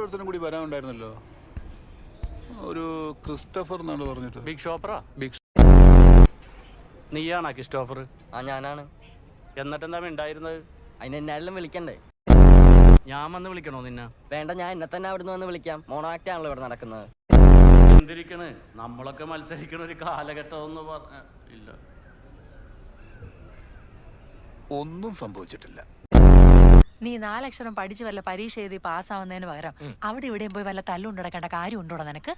ഒരുത്തനും കൂടി വരാനുണ്ടായിരുന്നല്ലോ, ഒരു ക്രിസ്റ്റഫർ എന്നാണ് പറഞ്ഞിട്ട്. ബിഗ് ഷോപ്പറാ? നീയാണോ ക്രിസ്റ്റോഫർ? ആ ഞാനാണ്. എന്നിട്ടെന്താ ഉണ്ടായിരുന്നത്? അതിന് എന്നാലും വിളിക്കണ്ടേ? ഞാൻ വന്ന് വിളിക്കണോ നിന്നെ? വേണ്ട, ഞാൻ എന്നെ തന്നെ അവിടുന്ന് വന്ന് വിളിക്കാം. മോണോ ആക്ട് ആണല്ലോ ഇവിടെ നടക്കുന്നത്. എന്തിരിക്കണ്, നമ്മളൊക്കെ മത്സരിക്കണ ഒരു കാലഘട്ടം എന്ന് പറഞ്ഞ ഇല്ല. ഒന്നും സംഭവിച്ചിട്ടില്ല. നീ 4 അക്ഷരം പഠിച്ച് വല്ല പരീക്ഷ എഴുതി പാസ്സാവുന്നതിന് പകരം അവിടെ ഇവിടെയും പോയി വല്ല തല്ലുണ്ടടക്കേണ്ട കാര്യം ഉണ്ടോടാ നിനക്ക്?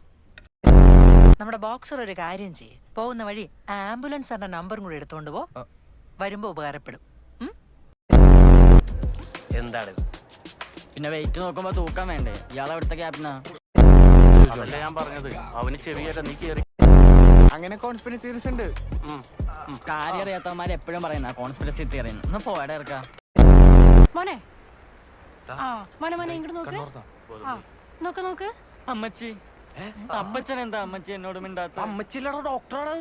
നമ്മുടെ ബോക്സർ ഒരു കാര്യം ചെയ്യ്, പോകുന്ന വഴി ആംബുലൻസിന്റെ നമ്പറും കൂടി എടുത്തോണ്ട് പോ, വരുമ്പോ ഉപകാരപ്പെടും. എന്താണ് പിന്നെ വെയിറ്റ് നോക്കുമ്പോ തൂക്കാൻ വേണ്ടേ? ഇയാൾ അവിടുത്തെ ക്യാപ്റ്റനാ. അതല്ല ഞാൻ പറഞ്ഞത്, അവന് ചെവിയല്ല, നീ കേറി. അങ്ങനെ കോൺസ്പിറസി തിയറീസ് ഉണ്ട്. കാര്യം അറിയാത്തവന്മാർ എപ്പോഴും പറയുന്ന കോൺസ്പിറസി തിയറി. ഒന്ന് പോയാടെ ഇറക്കാം. മോനെ മോനെ ഇങ്ങോട്ട് നോക്ക്. നോക്ക് നോക്ക്. അമ്മച്ചി, അപ്പച്ചൻ എന്താ അമ്മച്ചി എന്നോട് മിണ്ടാത്ത? അമ്മച്ചില്ലടോ, ഡോക്ടറാണ്.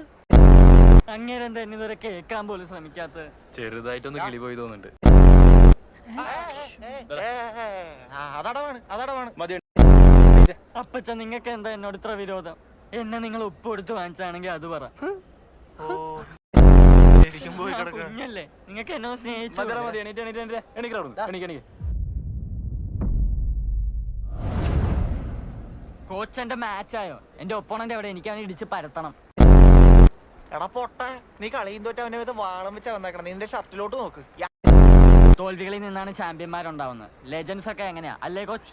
അങ്ങേരെന്താ എന്നെ ഇതുവരെ കേൾക്കാൻ പോലും ശ്രമിക്കാത്ത? ചെറുതായിട്ടൊന്ന് കിളി പോയി തോന്നുന്നുണ്ട്. അപ്പച്ചൻ, നിങ്ങൾക്ക് എന്താ എന്നോട് ഇത്ര വിരോധം? എന്നെ നിങ്ങൾ ഉപ്പ് കൊടുത്ത് വാങ്ങിച്ചാണെങ്കിൽ അത് പറ. കുഞ്ഞല്ലേ, നിങ്ങൾക്ക് എന്നോ സ്നേഹിച്ചു. കോച്ചന്റെ മാച്ചായോ? എന്റെ ഒപ്പോണന്റ് എവിടെ? എനിക്കാണ് ഇടിച്ച് പരത്തണം. എടാ പൊട്ടെ, നീ കളിയും തോറ്റ അവനെ വാളം വെച്ചാ വന്നേക്കണം. നിന്റെ ഷർട്ടിലോട്ട് നോക്ക്. തോൽവികളിൽ നിന്നാണ് ചാമ്പ്യന്മാരുണ്ടാവുന്നത്. ലെജൻസ് ഒക്കെ എങ്ങനെയാ അല്ലേ കോച്ച്?